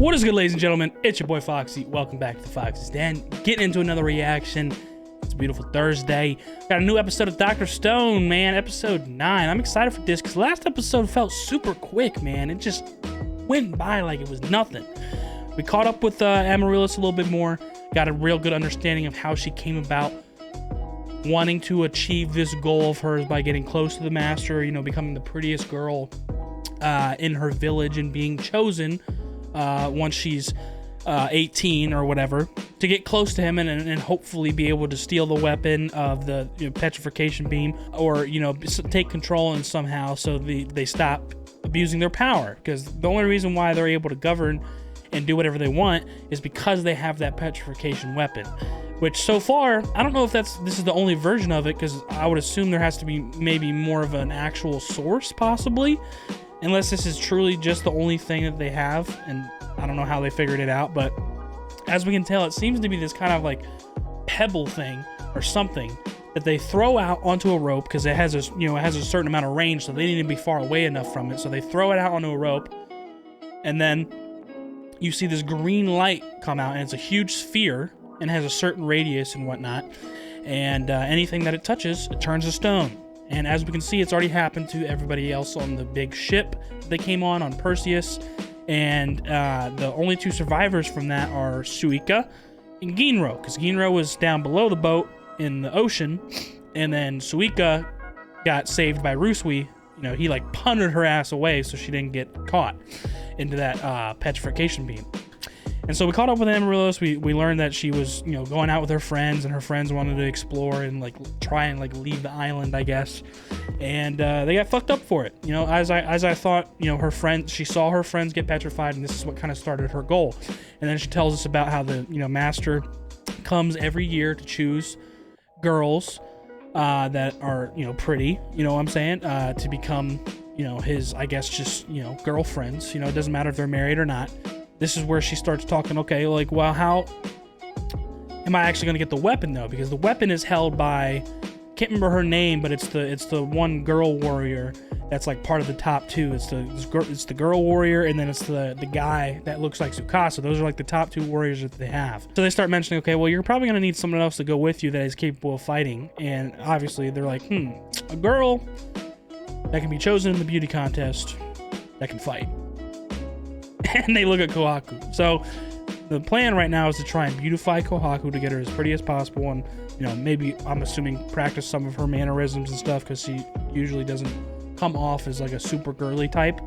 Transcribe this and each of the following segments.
What is good, ladies and gentlemen? It's your boy Foxy. Welcome back to the Foxy's Den. Getting into another reaction. It's a beautiful Thursday. Got a new episode of Dr. Stone, man. Episode 9. I'm excited for this because last episode felt super quick, man. It just went by like it was nothing. We caught up with Amaryllis a little bit more. Got a real good understanding of how she came about wanting to achieve this goal of hers by getting close to the master, you know, becoming the prettiest girl in her village and being chosen once she's 18 or whatever, to get close to him and hopefully be able to steal the weapon of the petrification beam, or take control and somehow so they stop abusing their power, because the only reason why they're able to govern and do whatever they want is because they have that petrification weapon, which so far I don't know if this is the only version of it, because I would assume there has to be maybe more of an actual source, possibly, unless this is truly just the only thing that they have, and I don't know how they figured it out. But as we can tell, it seems to be this kind of like pebble thing or something that they throw out onto a rope, because it has a certain amount of range, so they need to be far away enough from it. So they throw it out onto a rope, and then you see this green light come out, and it's a huge sphere and has a certain radius and whatnot, and anything that it touches, it turns to stone. And as we can see, it's already happened to everybody else on the big ship they came on Perseus. And the only two survivors from that are Suika and Ginro, because Ginro was down below the boat in the ocean, and then Suika got saved by Rusui. He like punted her ass away so she didn't get caught into that petrification beam. And so we caught up with Amaryllis. We learned that she was, going out with her friends, and her friends wanted to explore and try and leave the island, I guess. And they got fucked up for it. As I thought, her friend, she saw her friends get petrified, and this is what kind of started her goal. And then she tells us about how the master comes every year to choose girls that are pretty. You know what I'm saying? To become his, I guess, just girlfriends. It doesn't matter if they're married or not. This is where she starts talking, okay, well, how am I actually going to get the weapon, though? Because the weapon is held by, can't remember her name, but it's the one girl warrior that's part of the top two. It's the girl warrior, and then it's the guy that looks like Tsukasa. Those are the top two warriors that they have. So they start mentioning, okay, well, you're probably going to need someone else to go with you that is capable of fighting. And obviously they're like, a girl that can be chosen in the beauty contest that can fight. And they look at Kohaku. So the plan right now is to try and beautify Kohaku to get her as pretty as possible, and maybe, I'm assuming, practice some of her mannerisms and stuff, because she usually doesn't come off as a super girly type.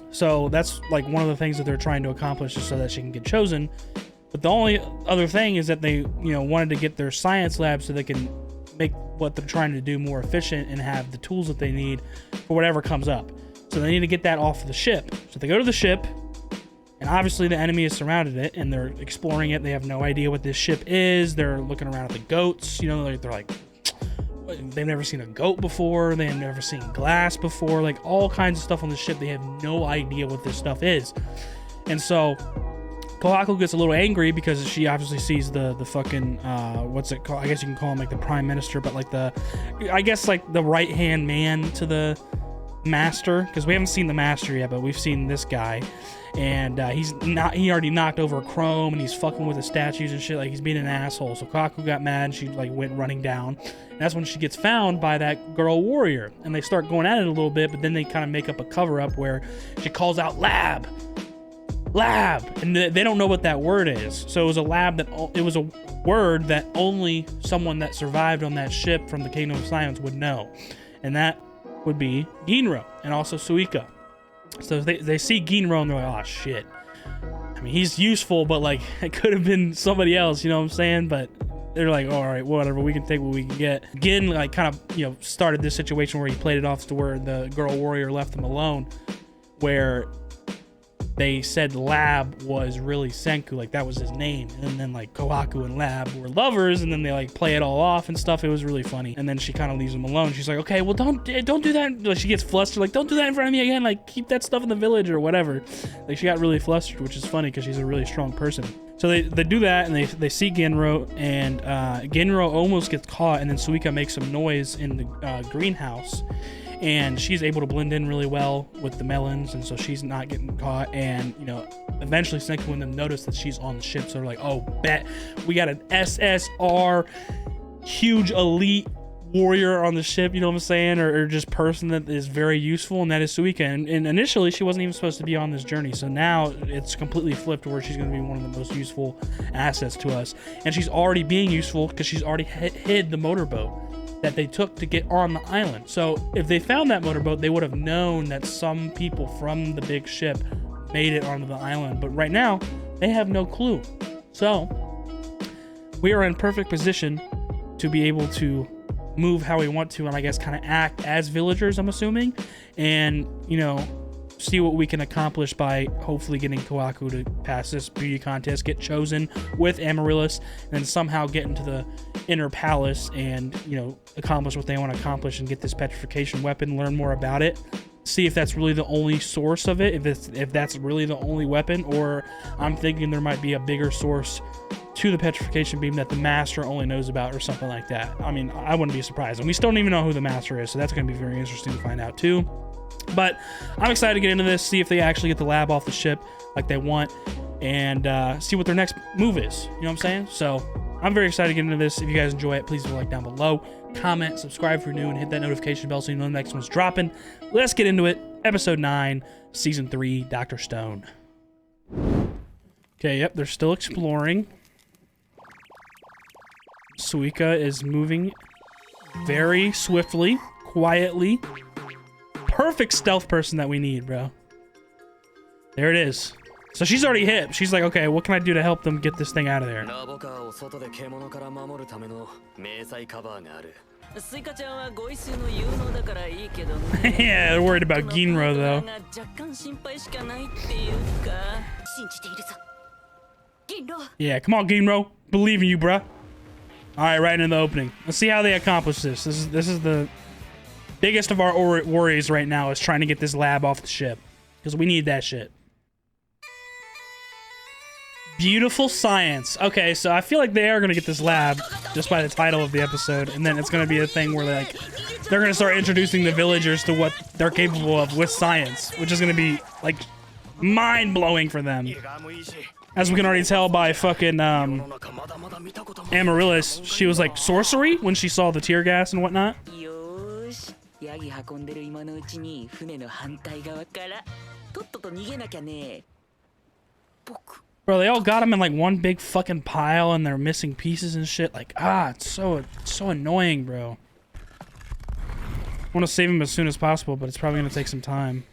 So that's one of the things that they're trying to accomplish, is so that she can get chosen. But the only other thing is that they wanted to get their science lab so they can make what they're trying to do more efficient and have the tools that they need for whatever comes up. So they need to get that off of the ship. So they go to the ship, and obviously the enemy has surrounded it, and they're exploring it. They have no idea what this ship is. They're looking around at the goats. They're like, they've never seen a goat before. They have never seen glass before. All kinds of stuff on the ship. They have no idea what this stuff is. And so Kohaku gets a little angry because she obviously sees the fucking, what's it called? I guess you can call him the prime minister, but the right-hand man to the master, because we haven't seen the master yet, but we've seen this guy. And he already knocked over Chrome, and he's fucking with the statues and shit. He's being an asshole. So Kohaku got mad, and she went running down. And that's when she gets found by that girl warrior, and they start going at it a little bit, but then they kind of make up a cover-up where she calls out lab, and they don't know what that word is. So it was a word that only someone that survived on that ship from the Kingdom of Silence would know, and that would be Ginro and also Suika. So they see Ginro, and they're like, oh shit. I mean, he's useful, but it could have been somebody else, you know what I'm saying? But they're like, all right, whatever, we can take what we can get. Gin kind of started this situation where he played it off to where the girl warrior left him alone, where they said Lab was really Senku, that was his name, and then Kohaku and Lab were lovers, and then they play it all off and stuff. It was really funny. And then she kind of leaves him alone. She's like, okay, well, don't do that. She gets flustered, don't do that in front of me again, keep that stuff in the village or whatever. She got really flustered, which is funny because she's a really strong person. So they do that, and they see Ginro, and Ginro almost gets caught, and then Suika makes some noise in the greenhouse, and she's able to blend in really well with the melons, and so she's not getting caught. And eventually Senku and them notice that she's on the ship. So they're like, oh, bet we got an SSR, huge elite warrior on the ship, you know what I'm saying, or just person that is very useful, and that is Suika. And initially she wasn't even supposed to be on this journey, so now it's completely flipped where she's going to be one of the most useful assets to us. And she's already being useful because she's already hid the motorboat that they took to get on the island. So if they found that motorboat, they would have known that some people from the big ship made it onto the island, but right now they have no clue. So we are in perfect position to be able to move how we want to, and I guess kind of act as villagers, I'm assuming, and, you know, see what we can accomplish by hopefully getting Kawaku to pass this beauty contest, get chosen with Amaryllis, and then somehow get into the inner palace and, you know, accomplish what they want to accomplish and get this petrification weapon, learn more about it, see if that's really the only source of it, if that's really the only weapon, or I'm thinking there might be a bigger source to the petrification beam that the master only knows about, or something like that. I mean, I wouldn't be surprised, and we still don't even know who the master is, so that's going to be very interesting to find out too. But I'm excited to get into this, see if they actually get the lab off the ship like they want, and see what their next move is. You know what I'm saying? So I'm very excited to get into this. If you guys enjoy it, please leave a like down below, comment, subscribe if you're new, and hit that notification bell so you know the next one's dropping. Let's get into it. Episode 9, Season 3, Dr. Stone. Okay, yep, they're still exploring. Suika is moving very swiftly, quietly. Perfect stealth person that we need, bro. There it is. So she's already hit. She's like, okay, what can I do to help them get this thing out of there? Yeah, they're worried about Ginro, though. Yeah, come on, Ginro. Believe in you, bruh. All right, right in the opening. Let's see how they accomplish this. This is the biggest of our worries right now, is trying to get this lab off the ship, because we need that shit. Beautiful science. Okay, so I feel like they are going to get this lab just by the title of the episode, and then it's going to be a thing where they're going to start introducing the villagers to what they're capable of with science, which is going to be like mind-blowing for them. As we can already tell by fucking Amaryllis, she was like sorcery when she saw the tear gas and whatnot. Bro, they all got him in like one big fucking pile and they're missing pieces and shit. Like, it's so annoying, bro. I want to save him as soon as possible, but it's probably going to take some time.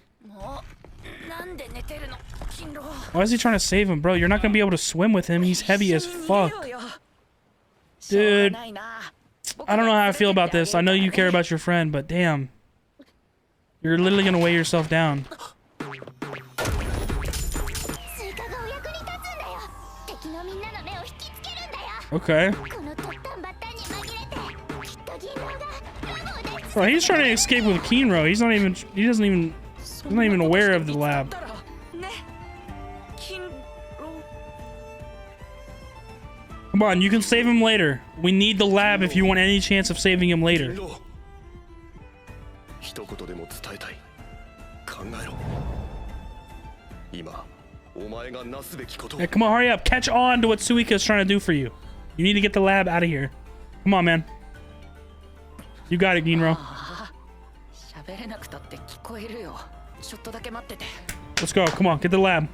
Why is he trying to save him, bro? You're not going to be able to swim with him. He's heavy as fuck. Dude, I don't know how I feel about this. I know you care about your friend, but damn. You're literally going to weigh yourself down. Okay. Bro, he's trying to escape with Kinro. He's not even aware of the lab. Come on, you can save him later. We need the lab if you want any chance of saving him later. Hey, come on, hurry up. Catch on to what Suika is trying to do for you. You need to get the lab out of here. Come on, man. You got it, Ginro. Let's go. Come on, get the lab.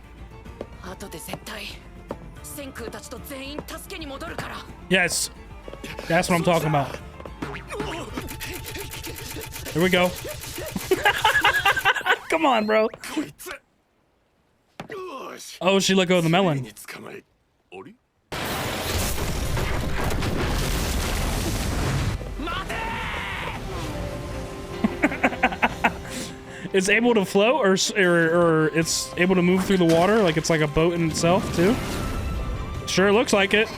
Yes. That's what I'm talking about. Here we go. Come on, bro. Oh, she let go of the melon. It's able to float, or it's able to move through the water, like it's like a boat in itself, too. Sure looks like it.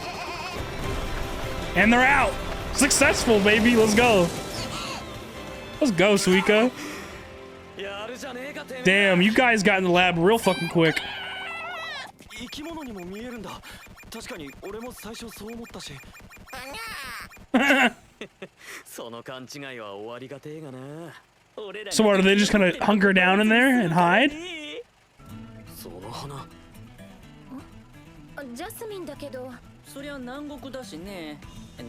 And they're out. Successful, baby. Let's go. Let's go, Suika. Damn, you guys got in the lab real fucking quick. So what, are they just gonna hunker down in there and hide? ジャスミンだけど。そりゃ南国だしね。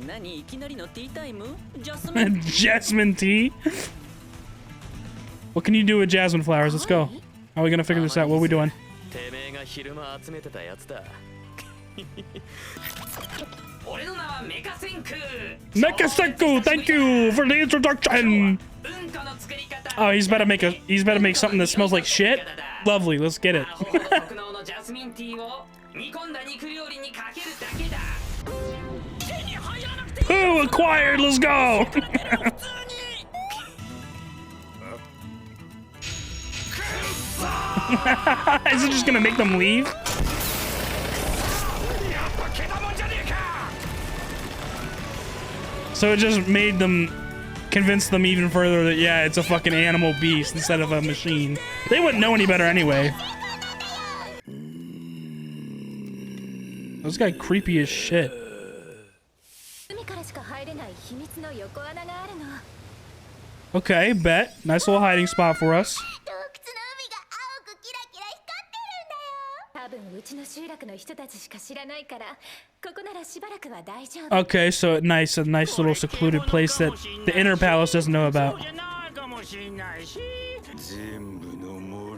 何いきなりのティータイム？ジャスミン。Jasmine tea? What can you do with jasmine flowers? Let's go. How are we gonna figure this out? What are we doing? てめえが昼間集めてたやつだ。俺の名はメカセンク。 Mekaseku, thank you for the introduction. Oh, he's about to make something that smells like shit. Lovely, let's get it. Who acquired? Let's go. Is it just gonna make them leave? So it just made them convince them even further that, yeah, it's a fucking animal beast instead of a machine. They wouldn't know any better anyway. This guy creepy as shit. Okay, bet. Nice little hiding spot for us. Okay, so a nice little secluded place that the inner palace doesn't know about.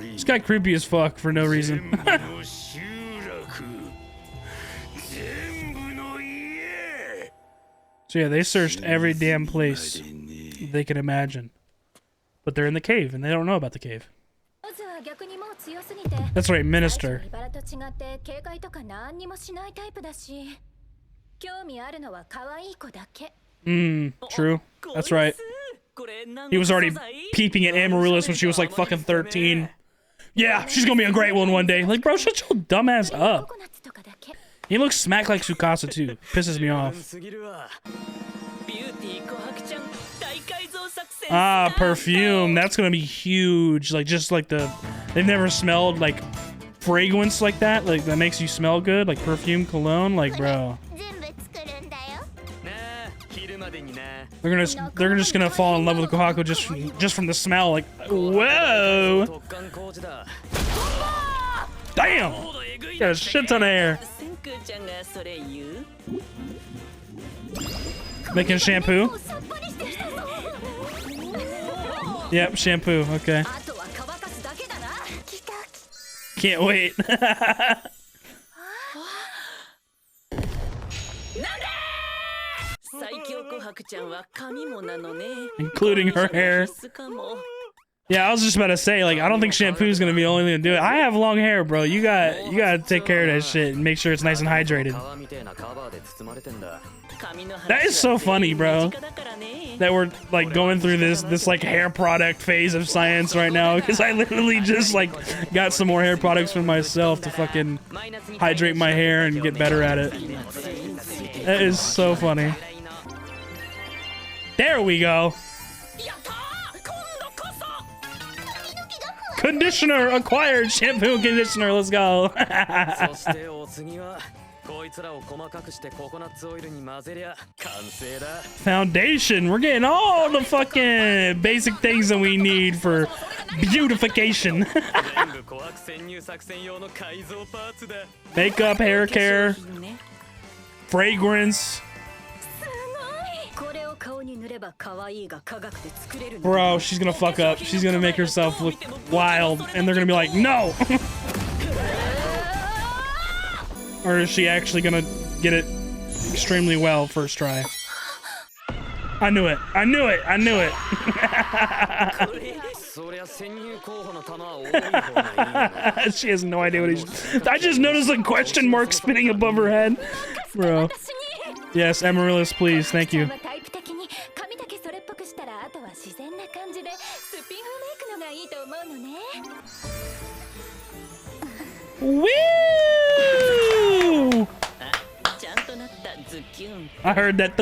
This guy creepy as fuck for no reason. So yeah, they searched every damn place they can imagine. But they're in the cave and they don't know about the cave. That's right, minister. True. That's right. He was already peeping at Amaryllis when she was like fucking 13. Yeah, she's gonna be a great one day. Like, bro, shut your dumb ass up. He looks smack like Tsukasa too. Pisses me off. Ah, perfume. That's gonna be huge. Like, just like they've never smelled like fragrance like that. Like, that makes you smell good. Like perfume, cologne. Like, bro. They're just gonna fall in love with Kohaku just from the smell. Like, whoa. Damn. Got a shit ton of hair. Making shampoo. Yep, shampoo. Okay. Can't wait. Including her hair. Yeah, I was just about to say, like, I don't think shampoo's gonna be the only thing to do it. I have long hair, bro. You gotta take care of that shit and make sure it's nice and hydrated. That is so funny, bro. That we're like going through this like hair product phase of science right now, because I literally just like got some more hair products for myself to fucking hydrate my hair and get better at it. That is so funny. There we go. Conditioner acquired. Shampoo and conditioner. Let's go. Foundation. We're getting all the fucking basic things that we need for beautification. Makeup, hair care, fragrance. Bro, she's gonna fuck up. She's gonna make herself look wild, and they're gonna be like, no! Or is she actually gonna get it extremely well first try? I knew it. I knew it. I knew it. She has no idea what he's... I just noticed a question mark spinning above her head. Bro. Yes, Amaryllis, please. Thank you. Woo! I heard that.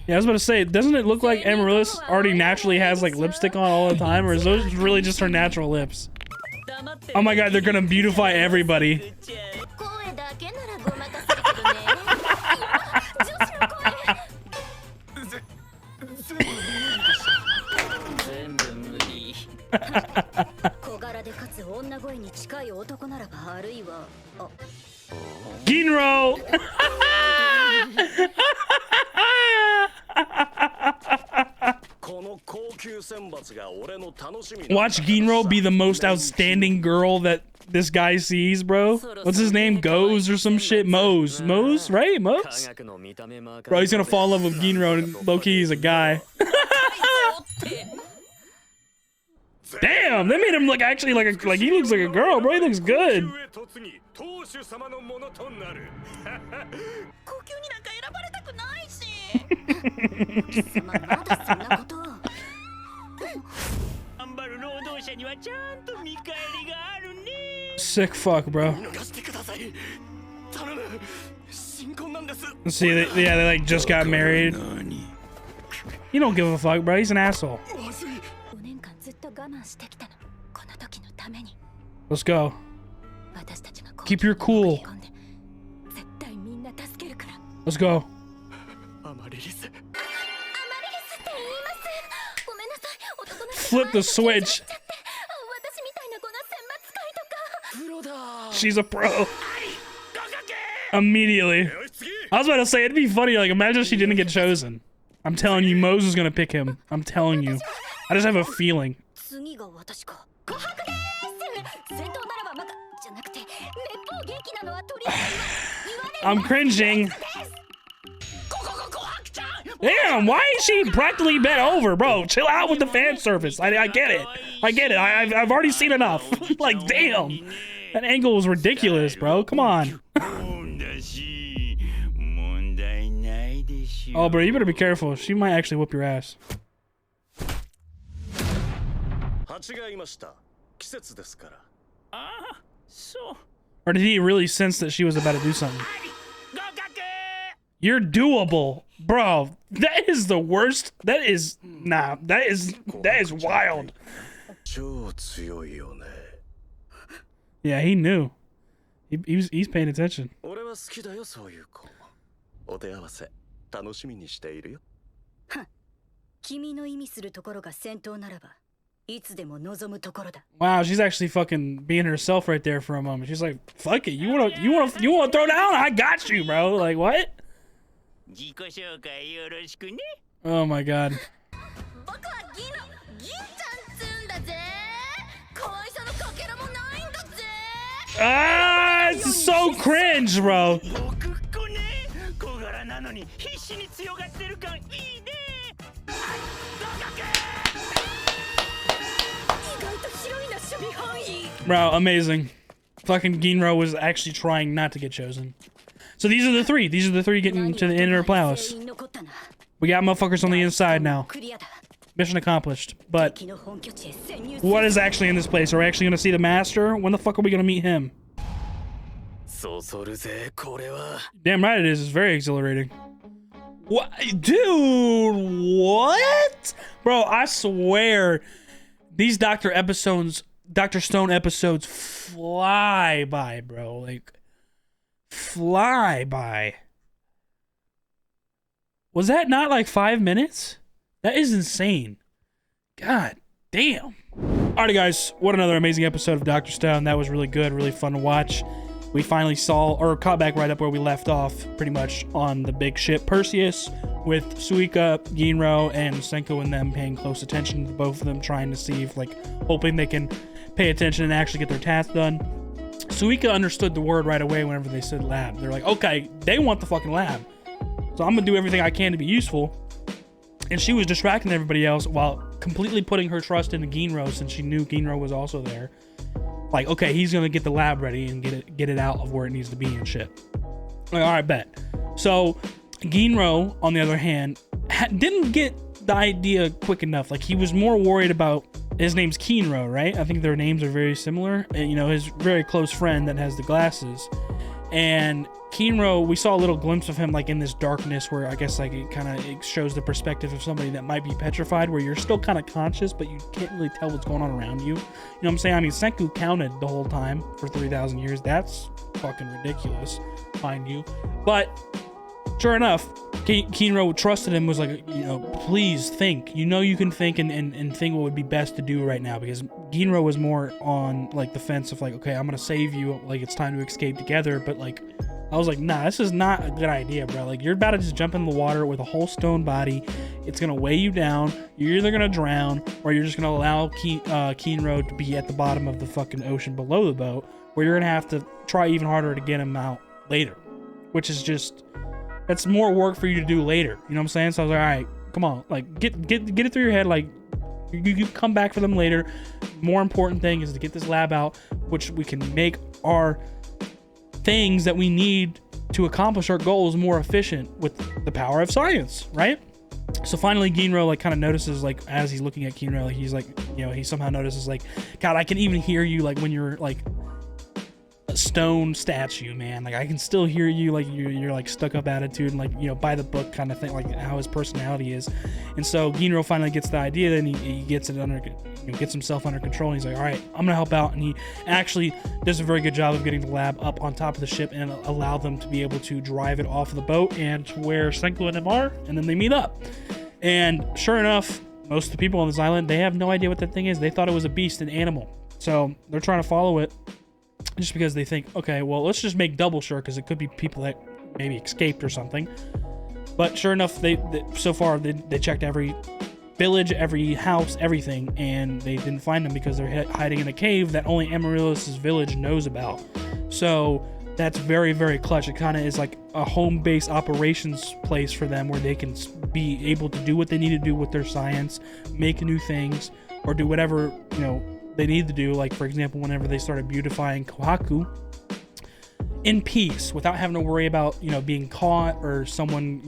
Yeah, I was about to say, doesn't it look like Amaryllis already naturally has like lipstick on all the time, or is those really just her natural lips? Oh my god, they're gonna beautify everybody. 小柄でかつ女声に近い男ならばあるいはGinro! Watch Ginro be the most outstanding girl that this guy sees, bro. What's his name? Goes or some shit? Mose. Mose, right? Mose? Bro, he's gonna fall in love with Ginro and low-key he's a guy. Damn, they made him look actually like he looks like a girl, bro. He looks good. Sick fuck, bro. See, they like just got married. You don't give a fuck, bro. He's an asshole. Let's go. Keep your cool. Let's go. Flip the switch. She's a pro. Immediately. I was about to say, it'd be funny, like, imagine she didn't get chosen. I'm telling you, Mose is gonna pick him. I'm telling you. I just have a feeling. I'm cringing. Damn, why is she practically bent over, bro? Chill out with the fan service. I get it. I get it. I've already seen enough. Like, damn. That angle was ridiculous, bro. Come on. Oh, bro, you better be careful. She might actually whip your ass. Or did he really sense that she was about to do something? You're doable, bro. That is the worst. That is that is wild. Yeah, he knew. He's paying attention. Wow, she's actually fucking being herself right there for a moment. She's like, "Fuck it, you wanna throw down? I got you, bro." Like, what? Oh my god. Ah, it's so cringe, bro. Bro, amazing. Fucking Ginro was actually trying not to get chosen. So these are the three. These are the three getting to the inner palace. We got motherfuckers on the inside now. Mission accomplished. But what is actually in this place? Are we actually gonna see the master? When the fuck are we gonna meet him? Damn right it is. It's very exhilarating. What? Dude, what? Bro, I swear these Dr. Stone episodes fly by, bro. Like, fly by. Was that not like 5 minutes? That is insane. God damn. Alrighty, guys. What another amazing episode of Dr. Stone. That was really good, really fun to watch. We finally saw, or caught back right up where we left off, pretty much on the big ship Perseus, with Suika, Ginro, and Senku and them paying close attention to both of them, trying to see if, like, hoping they can pay attention and actually get their task done. Suika understood the word right away whenever they said lab. They're like, okay, they want the fucking lab. So I'm gonna do everything I can to be useful. And she was distracting everybody else while completely putting her trust into Ginro, since she knew Ginro was also there. Like, okay, he's gonna get the lab ready and get it out of where it needs to be and shit. Like, all right, bet. So Ginro, on the other hand, didn't get the idea quick enough. Like, he was more worried about, his name's Kinro, right? I think their names are very similar. And, you know, his very close friend that has the glasses. And Kinro, we saw a little glimpse of him, like, in this darkness where I guess, like, it shows the perspective of somebody that might be petrified, where you're still kind of conscious, but you can't really tell what's going on around you. You know what I'm saying? I mean, Senku counted the whole time for 3,000 years. That's fucking ridiculous, mind you. But sure enough, Kinro trusted him, was like, please think. You can think and think what would be best to do right now, because Ginro was more on like the fence of like, okay, I'm gonna save you, like it's time to escape together. But like, I was like, nah, this is not a good idea, bro. Like, you're about to just jump in the water with a whole stone body. It's gonna weigh you down. You're either gonna drown, or you're just gonna allow Kinro to be at the bottom of the fucking ocean below the boat, where you're gonna have to try even harder to get him out later, which is just, that's more work for you to do later. You know what I'm saying? So I was like, all right, come on, like get it through your head. Like you come back for them later. More important thing is to get this lab out, which we can make our things that we need to accomplish our goals more efficient with the power of science, right? So finally, Ginro like kind of notices, like as he's looking at Kinro, like he's like, he somehow notices like, God, I can even hear you like when you're like stone statue, man. Like I can still hear you, like you're like stuck up attitude and like by the book kind of thing, like how his personality is. And so Ginro finally gets the idea, then he gets it under, gets himself under control, and he's like, all right, I'm gonna help out. And he actually does a very good job of getting the lab up on top of the ship and allow them to be able to drive it off of the boat and to where Senku and them are, and then they meet up. And sure enough, most of the people on this island, they have no idea what that thing is. They thought it was a beast, an animal, so they're trying to follow it. Just because they think, okay, well, let's just make double sure, because it could be people that maybe escaped or something. But sure enough, they so far they checked every village, every house, everything, and they didn't find them because they're hiding in a cave that only Amaryllis' village knows about. So that's very, very clutch. It kind of is like a home-based operations place for them, where they can be able to do what they need to do with their science, make new things, or do whatever they need to do. Like for example, whenever they started beautifying Kohaku in peace, without having to worry about being caught, or someone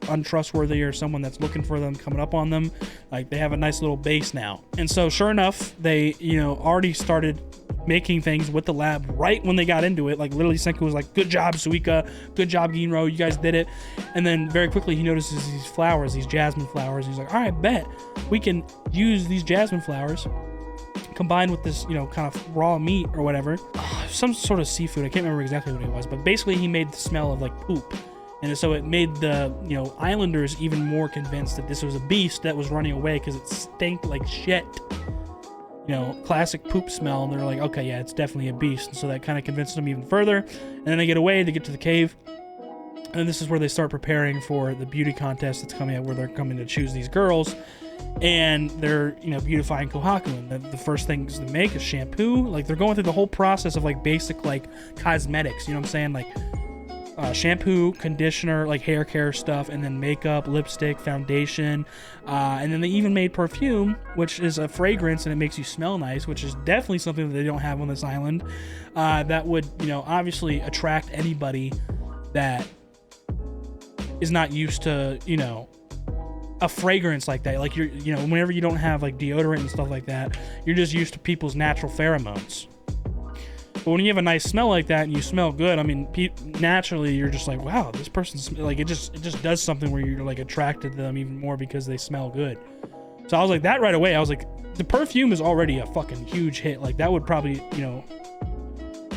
untrustworthy, or someone that's looking for them coming up on them. Like they have a nice little base now. And so sure enough, they already started making things with the lab right when they got into it. Like literally Senku was like, good job Suika, good job Ginro, you guys did it. And then very quickly he notices these flowers, these jasmine flowers. He's like, all right, bet we can use these jasmine flowers combined with this, kind of raw meat or whatever, some sort of seafood. I can't remember exactly what it was, but basically he made the smell of like poop. And so it made the, islanders even more convinced that this was a beast that was running away, because it stank like shit. Classic poop smell. And they're like, okay, yeah, it's definitely a beast. And so that kind of convinced them even further. And then they get away, they get to the cave. And this is where they start preparing for the beauty contest that's coming up, where they're coming to choose these girls. And they're beautifying Kohaku, and the first things to make is shampoo. Like they're going through the whole process of like basic like cosmetics, you know what I'm saying, like shampoo, conditioner, like hair care stuff, and then makeup, lipstick, foundation, and then they even made perfume, which is a fragrance and it makes you smell nice, which is definitely something that they don't have on this island. That would obviously attract anybody that is not used to a fragrance like that. Like whenever you don't have like deodorant and stuff like that, you're just used to people's natural pheromones. But when you have a nice smell like that and you smell good, I mean, naturally you're just like, wow, this person's like, it just does something where you're like attracted to them even more because they smell good. So I was like, that right away, I was like, the perfume is already a fucking huge hit. Like that would probably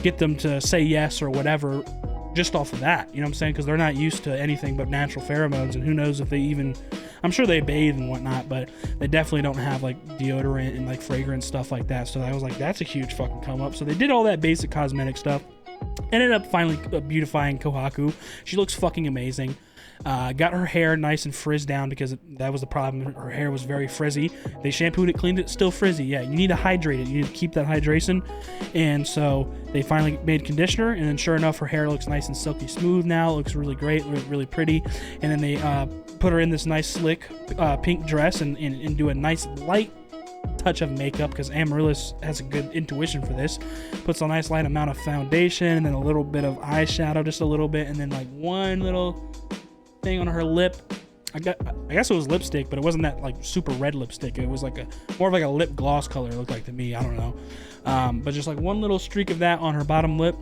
get them to say yes or whatever just off of that, you know what I'm saying? Because they're not used to anything but natural pheromones, and who knows if they even, I'm sure they bathe and whatnot, but they definitely don't have like deodorant and like fragrance stuff like that. So I was like, that's a huge fucking come up. So they did all that basic cosmetic stuff, ended up finally beautifying Kohaku. She looks fucking amazing. Got her hair nice and frizzed down, because that was the problem. Her hair was very frizzy. They shampooed it, cleaned it, still frizzy. Yeah, you need to hydrate it. You need to keep that hydration. And so they finally made conditioner, and then sure enough, her hair looks nice and silky smooth now. It looks really great, really pretty. And then they put her in this nice slick pink dress and do a nice light touch of makeup, because Amaryllis has a good intuition for this. Puts a nice light amount of foundation, and then a little bit of eyeshadow, just a little bit, and then like one little thing on her lip. I guess it was lipstick, but it wasn't that like super red lipstick. It was like more of like a lip gloss color, it looked like to me. I don't know. But just like one little streak of that on her bottom lip,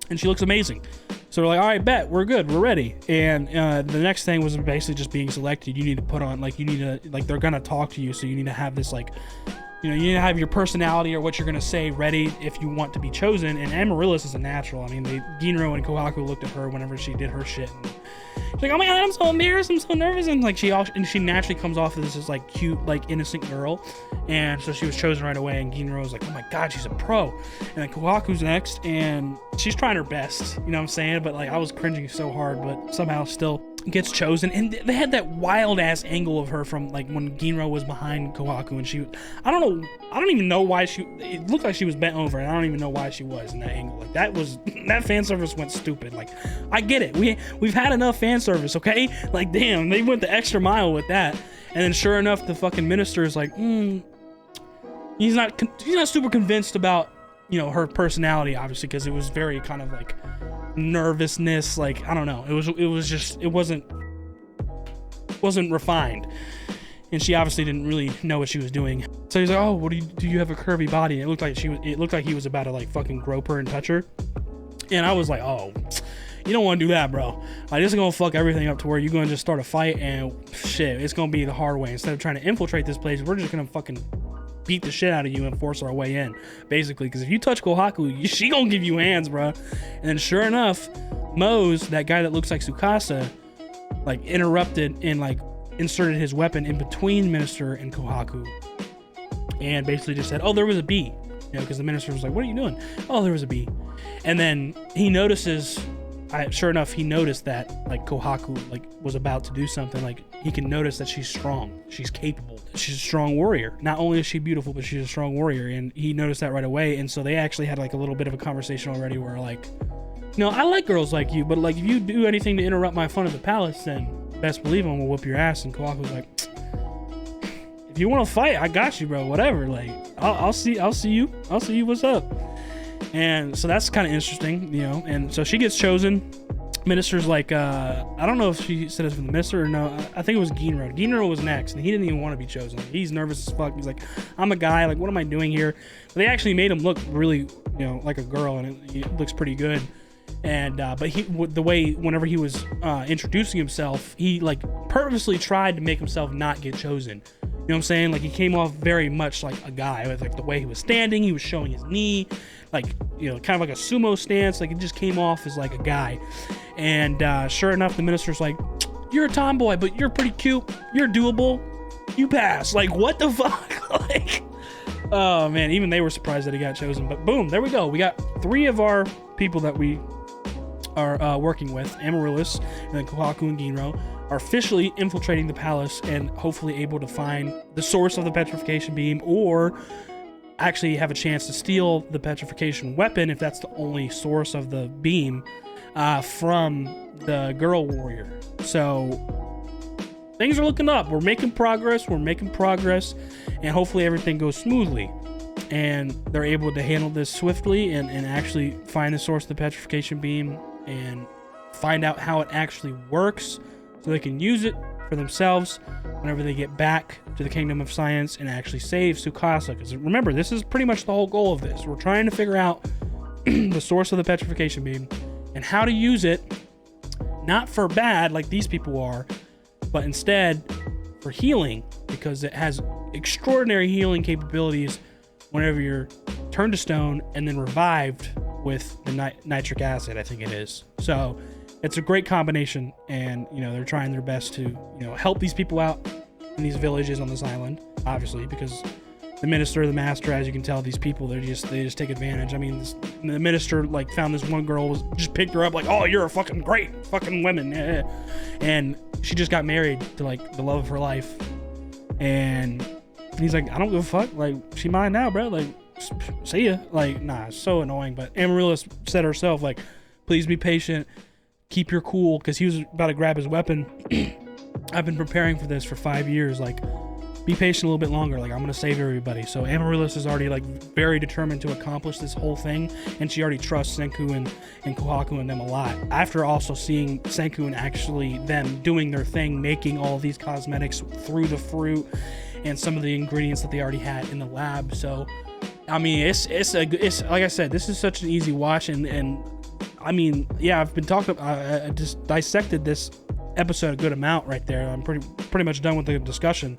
and she looks amazing. So we're like, all right, bet, we're good, we're ready. And the next thing was basically just being selected. You need to put on, like, you need to, like, they're gonna talk to you, so you need to have this like you know, you need to have your personality or what you're gonna say ready if you want to be chosen. And Amaryllis is a natural. I mean, Ginro and Kohaku looked at her whenever she did her shit. And she's like, oh my god, I'm so embarrassed, I'm so nervous, and like she naturally comes off as this like cute, like innocent girl, and so she was chosen right away. And Ginro was like, oh my god, she's a pro. And then Kohaku's next, and she's trying her best, you know what I'm saying? But like I was cringing so hard, but somehow still gets chosen. And they had that wild ass angle of her from like when Ginro was behind Kohaku, and she, I don't even know why it looked like she was bent over, and I don't even know why she was in that angle. Like that fan service went stupid. Like I get it, we've had enough fan service, okay? Like damn, they went the extra mile with that. And then sure enough, the fucking minister is like, he's not super convinced about, you know, her personality, obviously, because it was very kind of like nervousness, like I don't know, it wasn't refined, and she obviously didn't really know what she was doing. So he's like, oh, what do you have a curvy body? And it looked like he was about to like fucking grope her and touch her. And I was like, oh, you don't want to do that, bro. Like, this is gonna fuck everything up to where you're gonna just start a fight and shit, it's gonna be the hard way. Instead of trying to infiltrate this place, we're just gonna fucking beat the shit out of you and force our way in, basically. Because if you touch Kohaku, she gonna give you hands, bro. And then sure enough, Mose, that guy that looks like Tsukasa, like interrupted and like inserted his weapon in between Minister and Kohaku, and basically just said, oh, there was a bee, you know, because the Minister was like, what are you doing? Oh, there was a bee. And then he notices, sure enough, he noticed that like Kohaku like was about to do something. Like he can notice that she's strong, she's capable, she's a strong warrior. Not only is she beautiful, but she's a strong warrior, and he noticed that right away. And so they actually had like a little bit of a conversation already where like, you know, I like girls like you, but like if you do anything to interrupt my fun at the palace, then best believe I'm gonna whoop your ass. And Kohaku was like, if you want to fight, I got you, bro, whatever. Like I'll see you, what's up. And so that's kind of interesting, you know. And so she gets chosen. Minister's like, I don't know if she said it from the minister or no. I think it was Ginro. Ginro was next, and he didn't even want to be chosen. Like, he's nervous as fuck. He's like, I'm a guy. Like, what am I doing here? But they actually made him look really, you know, like a girl, and it looks pretty good. And but the way whenever he was introducing himself, he like purposely tried to make himself not get chosen. You know what I'm saying? Like he came off very much like a guy with like the way he was standing. He was showing his knee, like, you know, kind of like a sumo stance. Like it just came off as like a guy. And sure enough, the minister's like, you're a tomboy, but you're pretty cute. You're doable. You pass. Like what the fuck? Like, oh man, even they were surprised that he got chosen. But boom, there we go. We got 3 of our people that we are working with, Amaryllis and then Kohaku and Ginro, are officially infiltrating the palace and hopefully able to find the source of the petrification beam, or actually have a chance to steal the petrification weapon if that's the only source of the beam from the girl warrior. So things are looking up. We're making progress, and hopefully everything goes smoothly and they're able to handle this swiftly and actually find the source of the petrification beam and find out how it actually works so they can use it for themselves whenever they get back to the Kingdom of Science and actually save Tsukasa. Because remember, this is pretty much the whole goal of this. We're trying to figure out the source of the petrification beam and how to use it, not for bad like these people are, but instead for healing, because it has extraordinary healing capabilities whenever you're turned to stone and then revived with the nitric acid, I think it is. So it's a great combination, and you know, they're trying their best to, you know, help these people out in these villages on this island, obviously, because the minister, the master, as you can tell, these people, they just take advantage. I mean, the minister like found this one girl, just picked her up like, oh, you're a fucking great fucking woman, and she just got married to like the love of her life, and he's like, I don't give a fuck, like she mine now, bro, like see ya. Like, nah, it's so annoying. But Amaryllis said herself, like, please be patient, keep your cool, because he was about to grab his weapon. I've been preparing for this for 5 years, like, be patient a little bit longer, like I'm gonna save everybody. So Amaryllis is already like very determined to accomplish this whole thing, and she already trusts Senku and Kohaku and them a lot, after also seeing Senku and actually them doing their thing, making all these cosmetics through the fruit and some of the ingredients that they already had in the lab. So I mean, it's like I said, this is such an easy watch, and I mean, yeah, I've been talking. I just dissected this episode a good amount right there. I'm pretty much done with the discussion.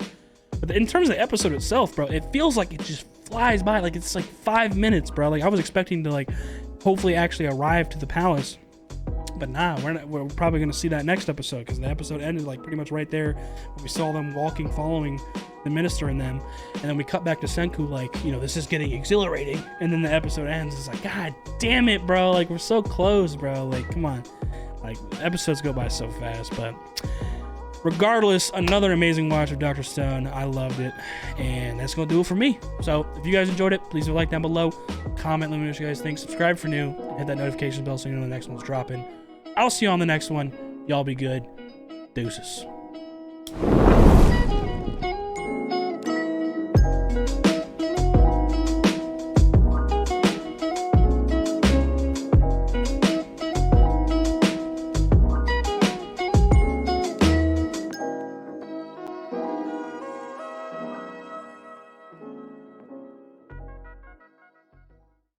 But in terms of the episode itself, bro, it feels like it just flies by. Like it's like 5 minutes, bro. Like I was expecting to like hopefully actually arrive to the palace, but nah, we're probably gonna see that next episode, because the episode ended like pretty much right there when we saw them walking, following the minister and them, and then we cut back to Senku like, you know, this is getting exhilarating, and then the episode ends. It's like, god damn it, bro, like we're so close, bro, like come on. Like episodes go by so fast. But regardless, another amazing watch of Dr. Stone. I loved it, and that's gonna do it for me. So if you guys enjoyed it, please leave a like down below, comment, let me know what you guys think, subscribe for new, and hit that notification bell so you know the next one's dropping. I'll see you on the next one. Y'all be good. Deuces.